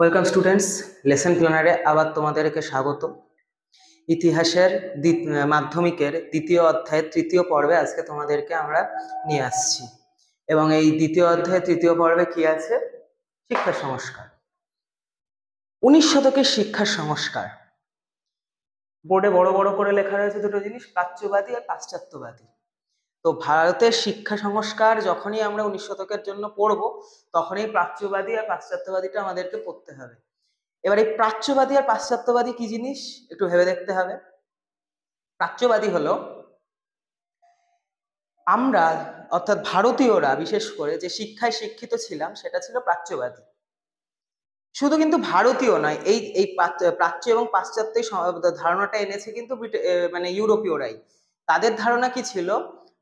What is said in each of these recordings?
Welcome students, lesson প্ল্যানারে আবার তোমাদেরকে স্বাগত। ইতিহাসের মাধ্যমিকের দ্বিতীয় অধ্যায়ের তৃতীয় পর্বে আজকে তোমাদেরকে আমরা নিয়ে আসছি। এবং এই দ্বিতীয় অধ্যায়ের তৃতীয় পর্বে কি আছে? শিক্ষা সংস্কার। 19 শতকের শিক্ষা সংস্কার। বোর্ডে বড় বড় করে লেখা রয়েছে দুটো জিনিস, প্রাচ্যবাদী আর পাশ্চাত্যবাদী। তো ভারতের শিক্ষা সংস্কার যখনই আমরা 19 শতকের জন্য পড়বো, তখনই প্রাচ্যবাদী আর পাশ্চাত্যবাদীটা আমাদেরকে পড়তে হবে। এবার এই প্রাচ্যবাদী আর পাশ্চাত্যবাদী কি জিনিস একটু ভেবে দেখতে হবে। প্রাচ্যবাদী হলো আমরা, অর্থাৎ ভারতীয়রা বিশেষ করে যে শিক্ষায় শিক্ষিত ছিলাম সেটা ছিল প্রাচ্যবাদী। শুধু কিন্তু ভারতীয় নয়, এই এই প্রাচ্য এবং পাশ্চাত্য ধারণাটা এনেছে কিন্তু মানে ইউরোপীয়রাই। তাদের ধারণা কি ছিল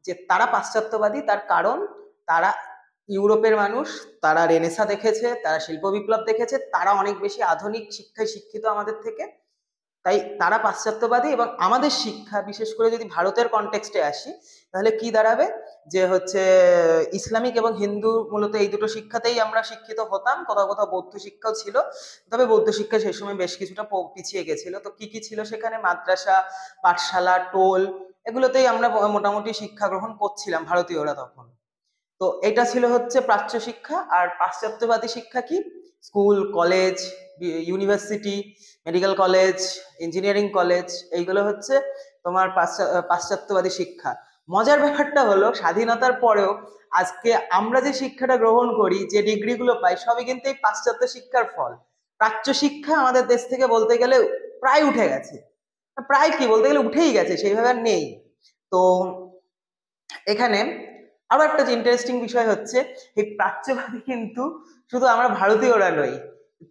যে তারা পাশ্চাত্যবাদী, তার কারণ তারা ইউরোপের মানুষ, তারা রেনেসা দেখেছে, তারা শিল্প বিপ্লব দেখেছে, তারা অনেক বেশি আধুনিক শিক্ষায় শিক্ষিত আমাদের থেকে, তাই তারা পাশ্চাত্যবাদী। এবং আমাদের শিক্ষা, বিশেষ করে যদি ভারতের কনটেক্সটে আসি, তাহলে কি দাঁড়াবে যে হচ্ছে ইসলামিক এবং হিন্দু, মূলত এই দুটো শিক্ষাতেই আমরা শিক্ষিত হতাম। কোথাও কোথাও বৌদ্ধ শিক্ষাও ছিল, তবে বৌদ্ধ শিক্ষা সেই সময় বেশ কিছুটা পিছিয়ে গেছিল। তো কি কি ছিল সেখানে? মাদ্রাসা, পাঠশালা, টোল, এগুলোতেই আমরা মোটামুটি শিক্ষা গ্রহণ করছিলাম ভারতীয়রা তখন। তো এটা ছিল হচ্ছে প্রাচ্য শিক্ষা। আর পাশ্চাত্যবাদী শিক্ষা কি? School, college, university, medical college, engineering college, এইগুলো হচ্ছে তোমার পাশ্চাত্যবাদী শিক্ষা। মজার ব্যাপারটা হলো, স্বাধীনতার পরেও আজকে আমরা যে শিক্ষাটা গ্রহণ করি, যে ডিগ্রিগুলো পাই, সবই কিন্তু এই পাশ্চাত্য শিক্ষার ফল। প্রাচ্য শিক্ষা আমাদের দেশ থেকে বলতে গেলে প্রায় উঠে গেছে, প্রায় কি বলতে গেলে উঠেই গেছে, সেইভাবে আর নেই। তো এখানে আরো একটা যে ইন্টারেস্টিং বিষয় হচ্ছে, এই প্রাচ্যবাদী কিন্তু শুধু আমরা ভারতীয়রা নই,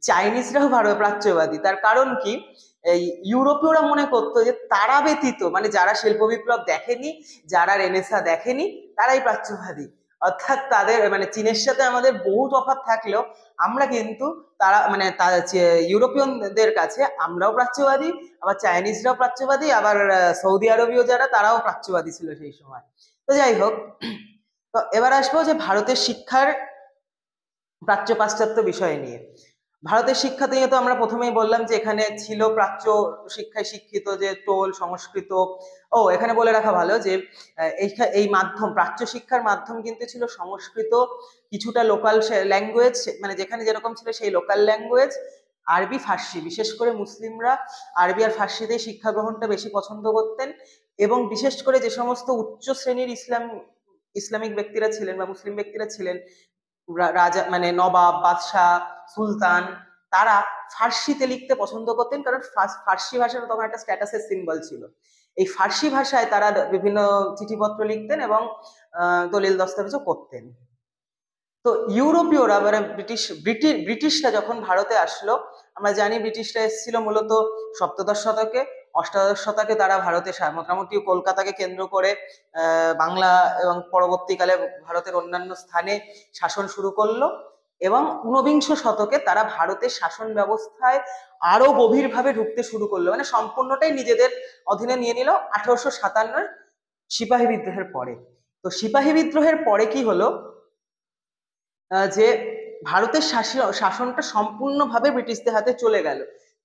চাইনিজরাও প্রাচ্যবাদী। তার কারণ কি? এই ইউরোপীয়রা মনে করতো যে তারা ব্যতীত, মানে যারা শিল্প বিপ্লব দেখেনি, যারা রেনেসা দেখেনি, তারাই প্রাচ্যবাদী। অর্থাৎ তাদের, মানে চীনের সাথে আমাদের বহু তফাৎ থাকলেও আমরা কিন্তু তারা, মানে ইউরোপিয়ানদের কাছে আমরাও প্রাচ্যবাদী, আবার চাইনিজরাও প্রাচ্যবাদী, আবার সৌদি আরবীয় যারা, তারাও প্রাচ্যবাদী ছিল সেই সময়। তো যাই হোক, তো এবার আসবো যে ভারতের শিক্ষার প্রাচ্য পাশ্চাত্য বিষয় নিয়ে। ভারতের শিক্ষা নিয়ে তো আমরা প্রথমেই বললাম যে এখানে ছিল প্রাচ্য শিক্ষায় শিক্ষিত, যে টোল, সংস্কৃত। ও এখানে বলে রাখা ভালো যে এই মাধ্যম, প্রাচ্য শিক্ষার মাধ্যম কিন্তু ছিল সংস্কৃত, কিছুটা লোকাল ল্যাঙ্গুয়েজ, মানে যেখানে যেরকম ছিল সেই লোকাল ল্যাঙ্গুয়েজ, আরবি, ফার্সি। বিশেষ করে মুসলিমরা আরবি আর ফার্সিতে শিক্ষা গ্রহণটা বেশি পছন্দ করতেন। এবং বিশেষ করে যে সমস্ত উচ্চ শ্রেণীর ইসলামিক ব্যক্তিরা ছিলেন বা মুসলিম ব্যক্তিরা ছিলেন, রাজা, মানে নবাব, বাদশাহ, সুলতান, তারা ফার্সিতে লিখতে পছন্দ করতেন, কারণ ফার্সি ভাষাটা তখন একটা স্ট্যাটাসের সিম্বল ছিল। এই ফার্সি ভাষায় তারা বিভিন্ন চিঠিপত্র লিখতেন এবং দলিল দস্তাবেজও করতেন। তো ইউরোপীয়রা, মানে ব্রিটিশরা যখন ভারতে আসলো, আমরা জানি ব্রিটিশরা এসেছিল মূলত সপ্তদশ শতকে। অষ্টাদশ শতকে তারা ভারতে মোটামুটি কলকাতাকে কেন্দ্র করে বাংলা এবং পরবর্তীকালে ভারতের অন্যান্য স্থানে শাসন শুরু করলো। এবং ঊনবিংশ শতকে তারা ভারতের শাসন ব্যবস্থায় আরো গভীরভাবে ঢুকতে শুরু করলো, মানে সম্পূর্ণটাই নিজেদের অধীনে নিয়ে নিল 1857 সিপাহী বিদ্রোহের পরে। তো সিপাহী বিদ্রোহের পরে কি হলো, যে ভারতের শাসনটা সম্পূর্ণভাবে ব্রিটিশদের হাতে চলে গেল।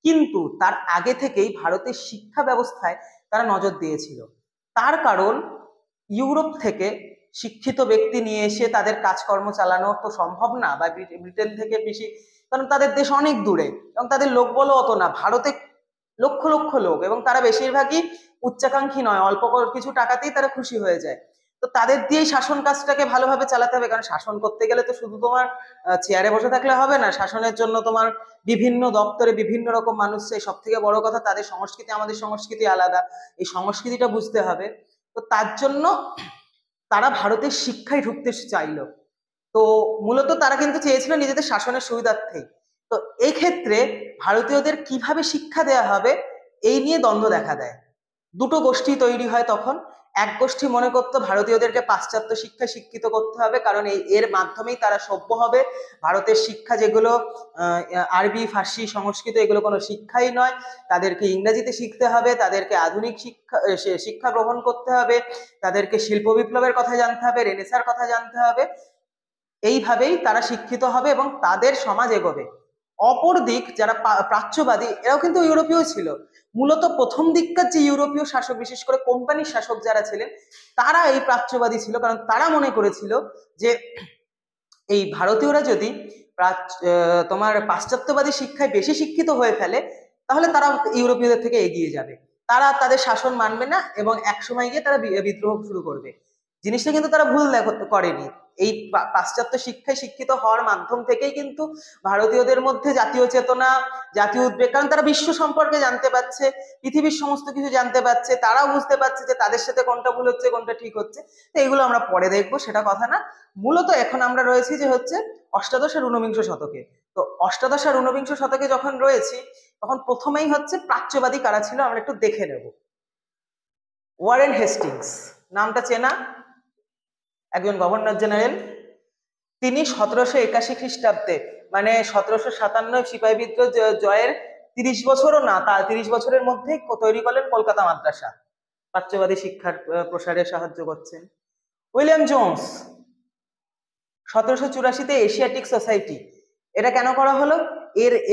কিন্তু তার আগে থেকেই ভারতের শিক্ষা ব্যবস্থায় তারা নজর দিয়েছিল। তার কারণ, ইউরোপ থেকে শিক্ষিত ব্যক্তি নিয়ে এসে তাদের কাজকর্ম চালানো তো সম্ভব না, বা ব্রিটেন থেকে বেশি, কারণ তাদের দেশ অনেক দূরে এবং তাদের লোকবলও অত না। ভারতে লক্ষ লক্ষ লোক, এবং তারা বেশিরভাগই উচ্চাকাঙ্ক্ষী নয়, অল্প কিছু টাকাতেই তারা খুশি হয়ে যায়। তো তাদের দিয়েই শাসন কাজটাকে ভালোভাবে চালাতে হবে, কারণ শাসন করতে গেলে তো শুধু তোমার চেয়ারে বসে থাকলে হবে না, শাসনের জন্য তোমার বিভিন্ন দপ্তরে বিভিন্ন রকম মানুষ চাই। সব থেকে বড় কথা, তাদের সংস্কৃতি আমাদের সংস্কৃতি আলাদা, এই সংস্কৃতিটা বুঝতে হবে। তো তার জন্য তারা ভারতের শিক্ষায় ঢুকতে চাইলো। তো মূলত তারা কিন্তু চেয়েছিল নিজেদের শাসনের সুবিধার্থেই। তো এই ক্ষেত্রে ভারতীয়দের কিভাবে শিক্ষা দেয়া হবে, এই নিয়ে দ্বন্দ্ব দেখা দেয়। দুটো গোষ্ঠী তৈরি হয় তখন। এক গোষ্ঠী মনে করতো ভারতীয়দেরকে পাশ্চাত্য শিক্ষায় শিক্ষিত করতে হবে, কারণ এর মাধ্যমেই তারা সভ্য হবে। ভারতের শিক্ষা যেগুলো আরবি, ফার্সি, সংস্কৃত, এগুলো কোনো শিক্ষাই নয়, তাদেরকে ইংরেজিতে শিখতে হবে, তাদেরকে আধুনিক শিক্ষা গ্রহণ করতে হবে, তাদেরকে শিল্প বিপ্লবের কথা জানতে হবে, রেনেসার কথা জানতে হবে। এইভাবেই তারা শিক্ষিত হবে এবং তাদের সমাজ এগোবে। অপর দিক যারা প্রাচ্যবাদী এরাও কিন্তু ইউরোপীয় ছিল। মূলত প্রথম দিককার যে ইউরোপীয় শাসক, বিশেষ করে কোম্পানির শাসক যারা ছিলেন, তারা এই প্রাচ্যবাদী ছিল, কারণ তারা মনে করেছিল যে এই ভারতীয়রা যদি তোমার পাশ্চাত্যবাদী শিক্ষায় বেশি শিক্ষিত হয়ে ফেলে, তাহলে তারা ইউরোপীয়দের থেকে এগিয়ে যাবে, তারা তাদের শাসন মানবে না এবং একসময় গিয়ে তারা বিদ্রোহ শুরু করবে। জিনিসটা কিন্তু তারা ভুল করেনি। এই পাশ্চাত্য শিক্ষায় শিক্ষিত হওয়ার মাধ্যম থেকেই কিন্তু ভারতীয়দের মধ্যে জাতীয় চেতনা, জাতীয় উদ্বেগ, কারণ তারা বিশ্ব সম্পর্কে জানতে পারছে, পৃথিবীর সমস্ত কিছু জানতে পারছে, তারাও বুঝতে পারছে যে তাদের সাথে কোনটা ভুল হচ্ছে কোনটা ঠিক হচ্ছে। তো এগুলো আমরা পরে দেখবো, সেটা কথা না। মূলত এখন আমরা রয়েছি যে হচ্ছে অষ্টাদশ আর ঊনবিংশ শতকে। তো অষ্টাদশ আর ঊনবিংশ শতকে যখন রয়েছি, তখন প্রথমেই হচ্ছে প্রাচ্যবাদী কারা ছিল আমরা একটু দেখে নেব। ওয়ারেন হেস্টিংস নামটা চেনা, একজন গভর্নর জেনারেল। তিনি 1781 খ্রিস্টাব্দে, মানে 1757 সিপাহী বিদ্রোহ জয়ের 30 বছরও না, তার 30 বছরের মধ্যেই তৈরি করলেন কলকাতা মাদ্রাসা, প্রাচ্যবাদী শিক্ষার প্রসারে সাহায্য করছেন। উইলিয়াম জোন্স 1784-তে এশিয়াটিক সোসাইটি, এটা কেন করা হলো?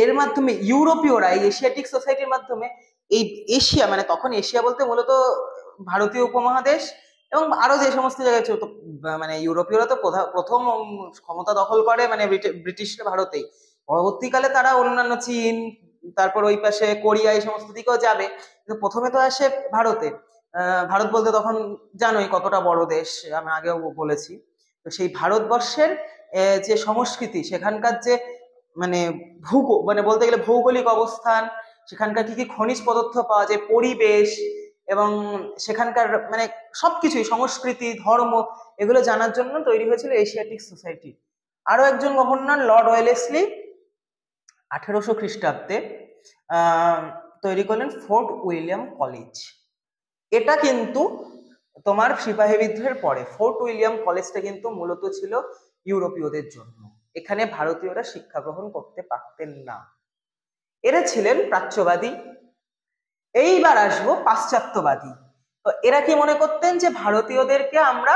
এর মাধ্যমে ইউরোপীয়রা এই এশিয়াটিক সোসাইটির মাধ্যমে এই এশিয়া, মানে তখন এশিয়া বলতে মূলত ভারতীয় উপমহাদেশ এবং আরো যে সমস্ত জায়গায় ছিল, মানে ইউরোপীয়রা তো প্রথম ক্ষমতা দখল করে মানে ব্রিটিশরা ভারতেই, পরবর্তীকালে তারা অন্যান্য চীন, তারপর ওই পাশে কোরিয়া, এই সমস্ত দিকেও যাবে, কিন্তু প্রথমে তো আসে ভারতে। ভারত বলতে তখন জানোই কতটা বড় দেশ, আমি আগেও বলেছি। তো সেই ভারতবর্ষের যে সংস্কৃতি, সেখানকার যে মানে মানে বলতে গেলে ভৌগোলিক অবস্থান, সেখানকার কি কি খনিজ পদার্থ পাওয়া যায়, পরিবেশ এবং সেখানকার মানে সবকিছুই, সংস্কৃতি, ধর্ম, এগুলো জানার জন্য তৈরি হয়েছিল এশিয়াটিক সোসাইটি। আরো একজন গভর্নর লর্ড ওয়েলেসলি 1800 খ্রিস্টাব্দে তৈরি করলেন ফোর্ট উইলিয়াম কলেজ। এটা কিন্তু তোমার সিপাহী বিদ্রোহের পরে ফোর্ট উইলিয়াম কলেজটা কিন্তু মূলত ছিল ইউরোপীয়দের জন্য, এখানে ভারতীয়রা শিক্ষা গ্রহণ করতে পারতেন না। এরা ছিলেন প্রাচ্যবাদী। এইবার আসবো পাশ্চাত্যবাদী। তো এরা কি মনে করতেন যে ভারতীয়দেরকে আমরা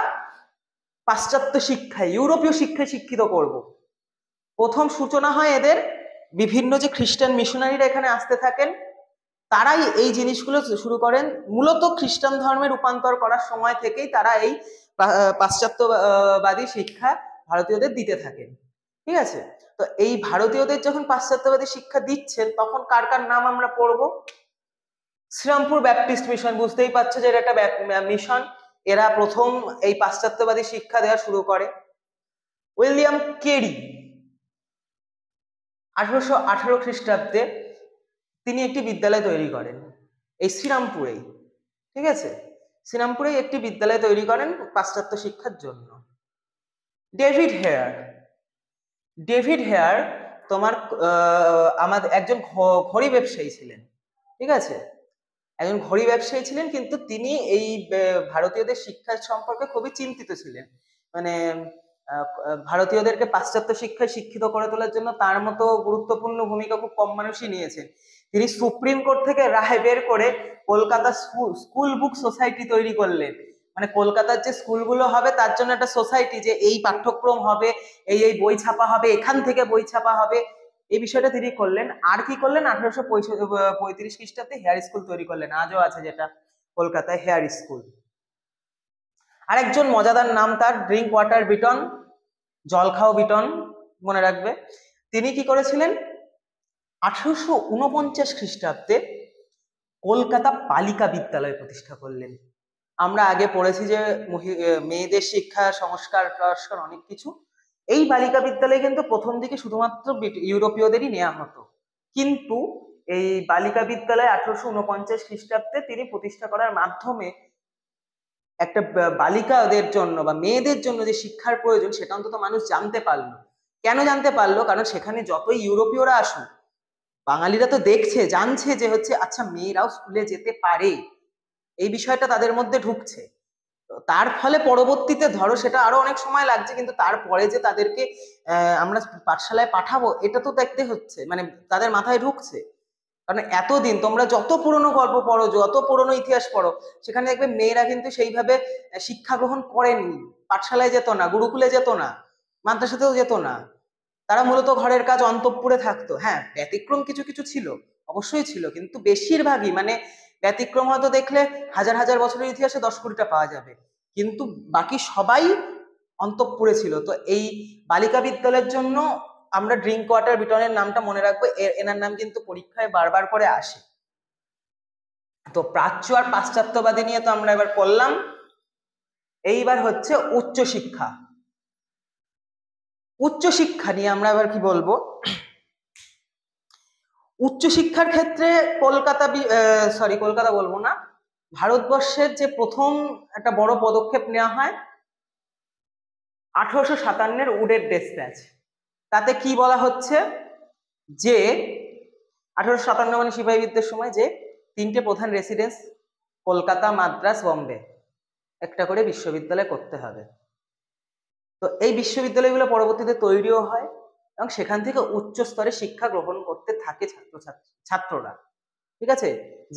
পাশ্চাত্য শিক্ষায়, ইউরোপীয় শিক্ষায় শিক্ষিত করব। প্রথম সূচনা হয় এদের, বিভিন্ন যে খ্রিস্টান মিশনারিরা এখানে আসতে থাকেন, তারাই এই জিনিসগুলো শুরু করেন। মূলত খ্রিস্টান ধর্মে রূপান্তর করার সময় থেকেই তারা এই পাশ্চাত্যবাদী শিক্ষা ভারতীয়দের দিতে থাকেন, ঠিক আছে? তো এই ভারতীয়দের যখন পাশ্চাত্যবাদী শিক্ষা দিচ্ছেন, তখন কার কার নাম আমরা পড়বো? শ্রীরামপুর ব্যাপটিস্ট মিশন, বুঝতেই পারছো যে এটা একটা মিশন, এরা প্রথম এই পাশ্চাত্যবাদী শিক্ষা দেওয়া শুরু করে। উইলিয়াম কেরি 1818 খ্রিস্টাব্দে তিনি একটি বিদ্যালয় তৈরি করেন এই শ্রীরামপুরেই, ঠিক আছে? শ্রীরামপুরেই একটি বিদ্যালয় তৈরি করেন পাশ্চাত্য শিক্ষার জন্য। ডেভিড হেয়ার তোমার আমাদের একজন ঘড়ি ব্যবসায়ী ছিলেন, ঠিক আছে? একজন ঘড়ি ব্যবসায়ী ছিলেন, কিন্তু তিনি এই ভারতীয়দের শিক্ষা সম্পর্কে খুবই চিন্তিত ছিলেন। মানে ভারতীয়দেরকে পাশ্চাত্য শিক্ষায় শিক্ষিত করে তোলার জন্য তার মতো গুরুত্বপূর্ণ ভূমিকা খুব কম মানুষই নিয়েছেন। তিনি সুপ্রিম কোর্ট থেকে রায় বের করে কলকাতা স্কুল বুক সোসাইটি তৈরি করলেন। মানে কলকাতার যে স্কুলগুলো হবে তার জন্য একটা সোসাইটি, যে এই পাঠ্যক্রম হবে, এই বই ছাপা হবে, এখান থেকে বই ছাপা হবে, এই বিষয়টা তিনি করলেন। আর কি করলেন? 1835 খ্রিস্টাব্দে হেয়ার স্কুল তৈরি করলেন, আজও আছে যেটা কলকাতায় হেয়ার স্কুল। আরেকজন মজাদার নাম তার, ড্রিঙ্ক ওয়াটার বিটন, জল খাও বিটন, মনে রাখবে। তিনি কি করেছিলেন? 1849 খ্রিস্টাব্দে কলকাতা বালিকা বিদ্যালয় প্রতিষ্ঠা করলেন। আমরা আগে পড়েছি যে মেয়েদের শিক্ষা, সংস্কার অনেক কিছু। এই বালিকা বিদ্যালয়ে কিন্তু প্রথম দিকে শুধুমাত্র ইউরোপীয়দেরই নেওয়া হতো, কিন্তু এই বালিকা বিদ্যালয় 1849 খ্রিস্টাব্দে তিনি প্রতিষ্ঠা করার মাধ্যমে একটা বালিকাদের জন্য বা মেয়েদের জন্য যে শিক্ষার প্রয়োজন, সেটা অন্তত মানুষ জানতে পারলো। কেন জানতে পারলো? কারণ সেখানে যতই ইউরোপীয়রা আসুক, বাঙালিরা তো দেখছে, জানছে যে হচ্ছে আচ্ছা মেয়েরাও স্কুলে যেতে পারে, এই বিষয়টা তাদের মধ্যে ঢুকছে। তার ফলে পরবর্তীতে ধরো সেটা আরো অনেক সময় লাগছে, কিন্তু তারপরে যে তাদেরকে আমরা পাঠশালায় পাঠাবো, এটা তো দেখতে হচ্ছে, মানে তাদের মাথায় ঢুকছে। কারণ এতদিন তোমরা যত পুরনো গল্প পড়ো, যত পুরনো ইতিহাস পড়ো, সেখানে দেখবে মেয়েরা কিন্তু সেইভাবে শিক্ষা গ্রহণ করেনি, পাঠশালায় যেত না, গুরুকুলে যেত না, মাদ্রাসাতেও যেত না। তারা মূলত ঘরের কাজ অন্তঃপুরে থাকতো। হ্যাঁ, ব্যতিক্রম কিছু কিছু ছিল, অবশ্যই ছিল, কিন্তু বেশিরভাগই মানে ব্যতিক্রম হয়তো দেখলে হাজার হাজার বছরের ইতিহাসে 10-20টা পাওয়া যাবে, কিন্তু বাকি সবাই অন্তঃপুরে ছিল। তো এই বালিকা বিদ্যালয়ের জন্য আমরা ড্রিঙ্ক ওয়াটার বিটনের নামটা মনে রাখবো, এনার নাম কিন্তু পরীক্ষায় বারবার করে আসে। তো প্রাচ্য আর পাশ্চাত্যবাদী নিয়ে তো আমরা এবার পড়লাম। এইবার হচ্ছে উচ্চশিক্ষা। উচ্চশিক্ষা নিয়ে আমরা এবার কি বলবো? উচ্চশিক্ষার ক্ষেত্রে কলকাতা বলবো না, ভারতবর্ষের যে প্রথম একটা বড় পদক্ষেপ নেওয়া হয় 1857-এর উডের ডেসপ্যাচ। তাতে কি বলা হচ্ছে যে 1857 মানে সিপাহী বিদ্রোহের সময় যে 3টে প্রধান রেসিডেন্স কলকাতা, মাদ্রাস, বম্বে একটা করে বিশ্ববিদ্যালয় করতে হবে। তো এই বিশ্ববিদ্যালয়গুলো পরবর্তীতে তৈরিও হয় এবং সেখান থেকে উচ্চ স্তরে শিক্ষা গ্রহণ করতে থাকে ছাত্ররা। ঠিক আছে,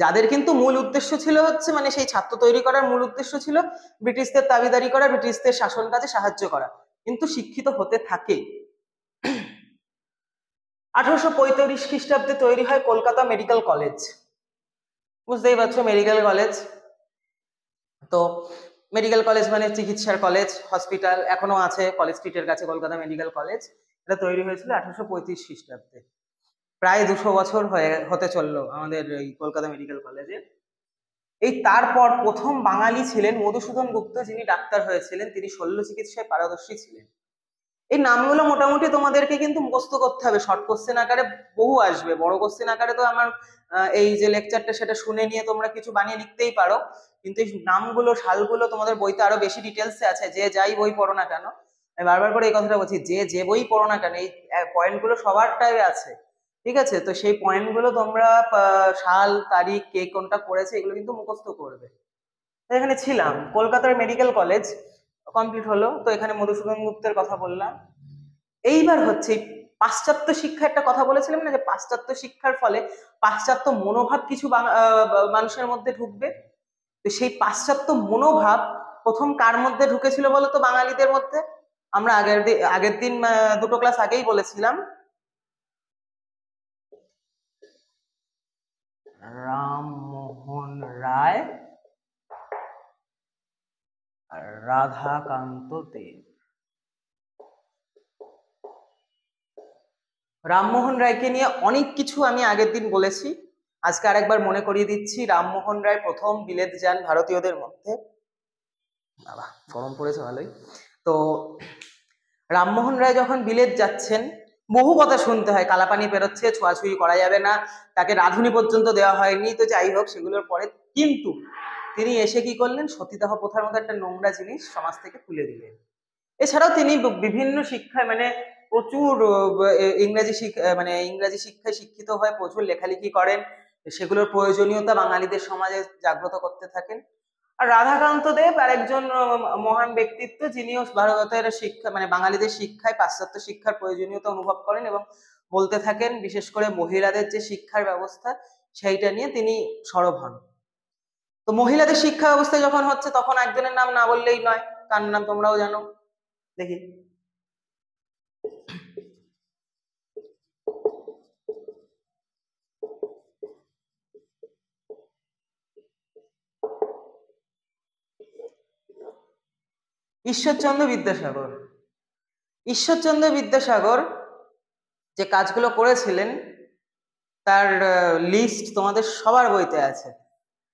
যাদের কিন্তু মূল উদ্দেশ্য ছিল হচ্ছে মানে সেই ছাত্র তৈরি করার মূল উদ্দেশ্য ছিল ব্রিটিশদের দাবিদারি করা, ব্রিটিশদের শাসন কাজে সাহায্য করা, কিন্তু শিক্ষিত হতে থাকে। 1835 খ্রিস্টাব্দে তৈরি হয় কলকাতা মেডিকেল কলেজ। বুঝতেই পারছো, মেডিকেল কলেজ। তো মেডিকেল কলেজ মানে চিকিৎসার কলেজ, হসপিটাল এখনো আছে কলেজ স্ট্রিটের কাছে কলকাতা মেডিকেল কলেজ। এটা তৈরি হয়েছিল 1835 খ্রিস্টাব্দে। প্রায় 200 বছর হতে চললো আমাদের এই কলকাতা মেডিকেল কলেজে। এই তারপর প্রথম বাঙালি ছিলেন মধুসূদন গুপ্ত, যিনি ডাক্তার হয়েছিলেন। তিনি শল্য চিকিৎসায় পারদর্শী ছিলেন। এই নামগুলো মোটামুটি তোমাদেরকে কিন্তু মুখস্থ করতে হবে, শর্ট কোশ্চেন আকারে বহু আসবে, বড় কোশ্চেন আকারে তো আমার এই যে লেকচারটা সেটা শুনে নিয়ে তোমরা কিছু বানিয়ে লিখতেই পারো, কিন্তু এই নামগুলো সালগুলো তোমাদের বইতে আরো বেশি ডিটেলসে আছে। যে যাই বই পড়ো না কেন, আমি বারবার করে এই কথাটা বলছি, যে বই পড়ো না কেন এই পয়েন্টগুলো সবারটাই আছে। ঠিক আছে, তো সেই পয়েন্টগুলো তোমরা সাল তারিখ কে কোনটা পড়েছে এগুলো কিন্তু মুখস্থ করবে। এখানে ছিলাম, কলকাতার মেডিকেল কলেজ কমপ্লিট হলো। তো এখানে মধুসূদন গুপ্তের কথা বললাম। এইবার হচ্ছে পাশ্চাত্য শিক্ষা, একটা কথা বলেছিলাম না যে পাশ্চাত্য শিক্ষার ফলে পাশ্চাত্য মনোভাব কিছু মানুষের মধ্যে ঢুকবে। তো সেই পাশ্চাত্য মনোভাব প্রথম কার মধ্যে ঢুকেছিল বলো তো? বাঙালিদের মধ্যে। আমরা আগের দিন দুটো ক্লাস আগেই বলেছিলাম, রামমোহন রায় আর রাধাকান্ত দেব। রামমোহন রায়কে নিয়ে অনেক কিছু আমি আগের দিন বলেছি, আজকে আরেকবার মনে করিয়ে দিচ্ছি। রামমোহন রায় প্রথম বিলেত যান ভারতীয়দের মধ্যে। বাবা গরম পড়েছে ভালোই। তো রামমোহন রায় যখন বিলেত যাচ্ছেন, বহু কথা শুনতে হয়, কালাপানি পেরোচ্ছে, ছোঁয়াছুঁয়ি করা যাবে না, তাকে রাঁধুনি পর্যন্ত দেওয়া হয়নি। তো যাই হোক, সেগুলোর পরে কিন্তু তিনি এসে কি করলেন, সতীদাহ প্রথার মতো একটা নোংরা জিনিস সমাজ থেকে তুলে দিলেন। এছাড়াও তিনি বিভিন্ন শিক্ষায় মানে প্রচুর ইংরেজি মানে ইংরেজি শিক্ষায় শিক্ষিত হয়ে প্রচুর লেখালেখি করেন, সেগুলোর প্রয়োজনীয়তা বাঙালিদের সমাজে জাগ্রত করতে থাকেন। আর রাধাকান্ত দেব আর একজন মহান ব্যক্তিত্ব, যিনিও ভারতের শিক্ষা মানে বাঙালিদের শিক্ষায় পাশ্চাত্য শিক্ষার প্রয়োজনীয়তা অনুভব করেন এবং বলতে থাকেন, বিশেষ করে মহিলাদের যে শিক্ষার ব্যবস্থা সেইটা নিয়ে তিনি সরব হন। তো মহিলাদের শিক্ষা ব্যবস্থা যখন হচ্ছে, তখন একজনের নাম না বললেই নয়, তার নাম তোমরাও জানো, দেখি। ঈশ্বরচন্দ্র বিদ্যাসাগর। ঈশ্বরচন্দ্র বিদ্যাসাগর যে কাজগুলো করেছিলেন তার লিস্ট তোমাদের সবার বইতে আছে।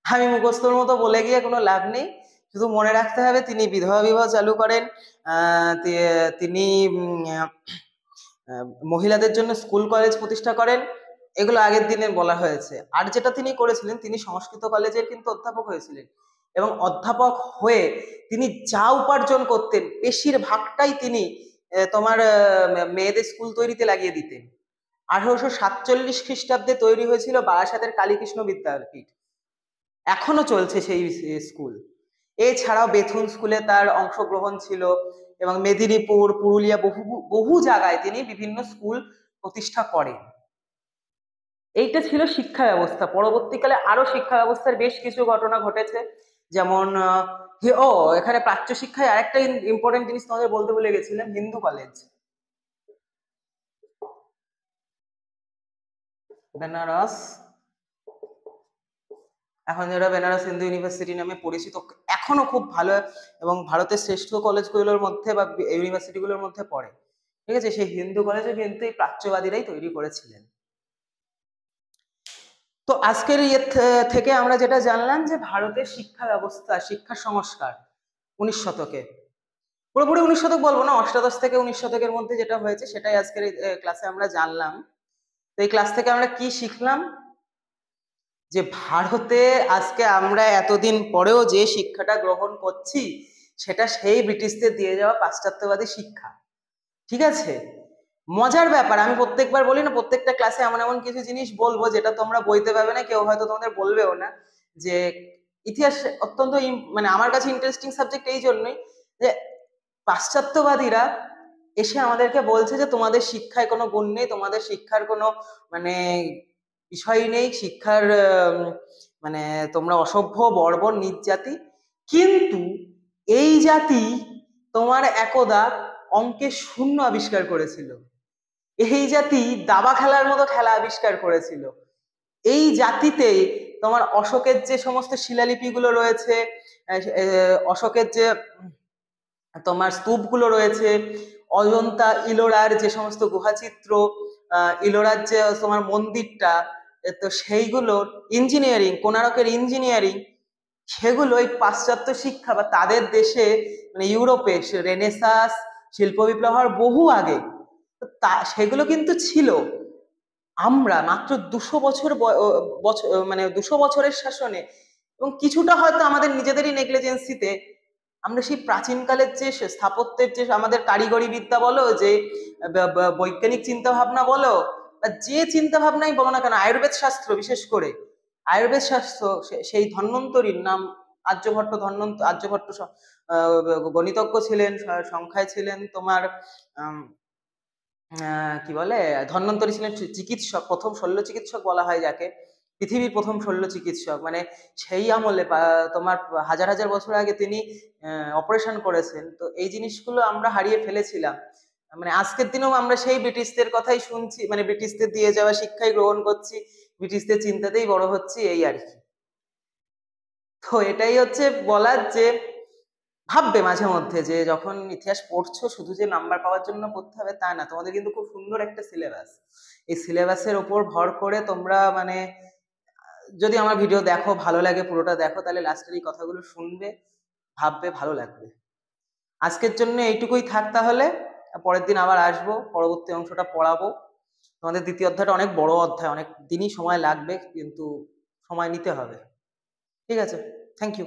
আমি মুখস্থর মতো বলে গিয়ে কোনো লাভ নেই, শুধু মনে রাখতে হবে তিনি বিধবা বিবাহ চালু করেন, তিনি মহিলাদের জন্য স্কুল কলেজ প্রতিষ্ঠা করেন, এগুলো আগের দিনে বলা হয়েছে। আর যেটা তিনি করেছিলেন, তিনি সংস্কৃত কলেজের কিন্তু অধ্যাপক হয়েছিলেন, এবং অধ্যাপক হয়ে তিনি যা উপার্জন করতেন বেশিরভাগটাই তিনি তোমার মেয়েদের স্কুল তৈরিতে লাগিয়ে দিতেন। 1847 খ্রিস্টাব্দে তৈরি হয়েছিল বারাসাতের কালীকৃষ্ণ বিদ্যাপীঠ, এখনো চলছে সেই স্কুল। এছাড়াও বেথুন স্কুলে তার অংশগ্রহণ ছিল, এবং মেদিনীপুর, পুরুলিয়া, বহু বহু জায়গায় তিনি বিভিন্ন স্কুল প্রতিষ্ঠা করেন। এইটা ছিল শিক্ষা ব্যবস্থা। পরবর্তীকালে আরো শিক্ষা ব্যবস্থার বেশ কিছু ঘটনা ঘটেছে, যেমন এখানে প্রাচ্য শিক্ষায় আরেকটা ইম্পর্টেন্ট জিনিস তোমাদের বলতে ভুলে গেছিলাম, হিন্দু কলেজ। বেনারস, এখন যেটা বেনারস হিন্দু ইউনিভার্সিটি নামে পরিচিত, এখনো খুব ভালো এবং ভারতের শ্রেষ্ঠ কলেজগুলোর মধ্যে বা ইউনিভার্সিটিগুলোর মধ্যে পড়ে। ঠিক আছে, সেই হিন্দু কলেজে কিন্তু এই প্রাচ্যবাদীরাই তৈরি করেছিলেন। তো আজকের থেকে আমরা যেটা জানলাম যে ভারতের শিক্ষা ব্যবস্থা, শিক্ষা সংস্কার 19 শতকে, পুরোপুরি 19 শতক বলবো না, অষ্টাদশ থেকে 19 শতকের মধ্যে যেটা হয়েছে সেটাই আজকের ক্লাসে আমরা জানলাম। তো এই ক্লাস থেকে আমরা কি শিখলাম? যে ভারতে আজকে আমরা এতদিন পরেও যে শিক্ষাটা গ্রহণ করছি সেটা সেই ব্রিটিশদের দিয়ে যাওয়া পাশ্চাত্যবাদী শিক্ষা। ঠিক আছে, মজার ব্যাপার, আমি প্রত্যেকবার বলি না, প্রত্যেকটা ক্লাসে এমন এমন কিছু জিনিস বলবো যেটা তোমরা বইতে পাবে না, কেউ হয়তো তোমাদের বলবেও না। যে ইতিহাস অত্যন্ত মানে আমার কাছে ইন্টারেস্টিং সাবজেক্ট এই জন্যই যে পাশ্চাত্যবাদীরা এসে আমাদেরকে বলছে যে তোমাদের শিক্ষায় কোনো গুণ নেই, তোমাদের শিক্ষার কোনো মানে বিষয় নেই, শিক্ষার মানে তোমরা অসভ্য, বর্বর, নীচ জাতি। কিন্তু এই জাতি তোমার একদা অঙ্কে শূন্য আবিষ্কার করেছিল, এই জাতি দাবা খেলার মতো খেলা আবিষ্কার করেছিল, এই জাতিতে তোমার অশোকের যে সমস্ত শিলালিপিগুলো রয়েছে, অশোকের যে তোমার স্তূপগুলো রয়েছে, অজন্তা ইলোরার যে সমস্ত গুহাচিত্র, ইলোরার যে তোমার মন্দিরটা, তো সেইগুলোর ইঞ্জিনিয়ারিং, কোণারকের ইঞ্জিনিয়ারিং, সেগুলো ওই পাশ্চাত্য শিক্ষা বা তাদের দেশে মানে ইউরোপে রেনেসাস শিল্প বিপ্লব হওয়ার বহু আগে তা সেগুলো কিন্তু ছিল। আমরা মাত্র 200 বছর মানে 200 বছরের শাসনে এবং কিছুটা হয়তো আমাদের নিজেদেরই নেগলিজেন্সিতে আমরা সেই প্রাচীনকালের যে স্থাপত্যের যে আমাদের কারিগরি বিদ্যা বলো, যে বৈজ্ঞানিক চিন্তা ভাবনা বলো, বা যে চিন্তা ভাবনাই বলো না কেন, আয়ুর্বেদ শাস্ত্র বিশেষ করে আয়ুর্বেদ শাস্ত্র, সেই ধন্বন্তরীর নাম আর্যভট্ট, আর্যভট্ট গণিতজ্ঞ ছিলেন, সংখ্যায় ছিলেন তোমার কি বলে ধন্বন্তরী ছিলেন চিকিৎসক, প্রথম শল্য চিকিৎসক বলা হয় যাকে, পৃথিবীর প্রথম শল্য চিকিৎসক, মানে সেই আমলে তোমার হাজার হাজার বছর আগে তিনি অপারেশন করেছেন। তো এই জিনিসগুলো আমরা হারিয়ে ফেলেছিলাম, মানে আজকের দিনেও আমরা সেই ব্রিটিশদের কথাই শুনছি, মানে ব্রিটিশদের দিয়ে যাওয়া শিক্ষাই গ্রহণ করছি, ব্রিটিশদের চিন্তাতেই বড় হচ্ছি, এই আর কি। তো এটাই হচ্ছে বলার যে ভাববে মাঝে মধ্যে যে যখন ইতিহাস পড়ছো শুধু যে নাম্বার পাওয়ার জন্য পড়তে হবে তা না, তোমাদের কিন্তু খুব সুন্দর একটা সিলেবাস, এই সিলেবাসের ওপর ভর করে তোমরা মানে যদি আমার ভিডিও দেখো, ভালো লাগে পুরোটা দেখো, তাহলে লাস্টের এই কথাগুলো শুনবে, ভাববে, ভালো লাগবে। আজকের জন্য এইটুকুই থাক তাহলে, পরের দিন আবার আসবো, পরবর্তী অংশটা পড়াবো। তোমাদের দ্বিতীয় অধ্যায়টা অনেক বড় অধ্যায়, অনেক দিনই সময় লাগবে, কিন্তু সময় নিতে হবে। ঠিক আছে, থ্যাংক ইউ।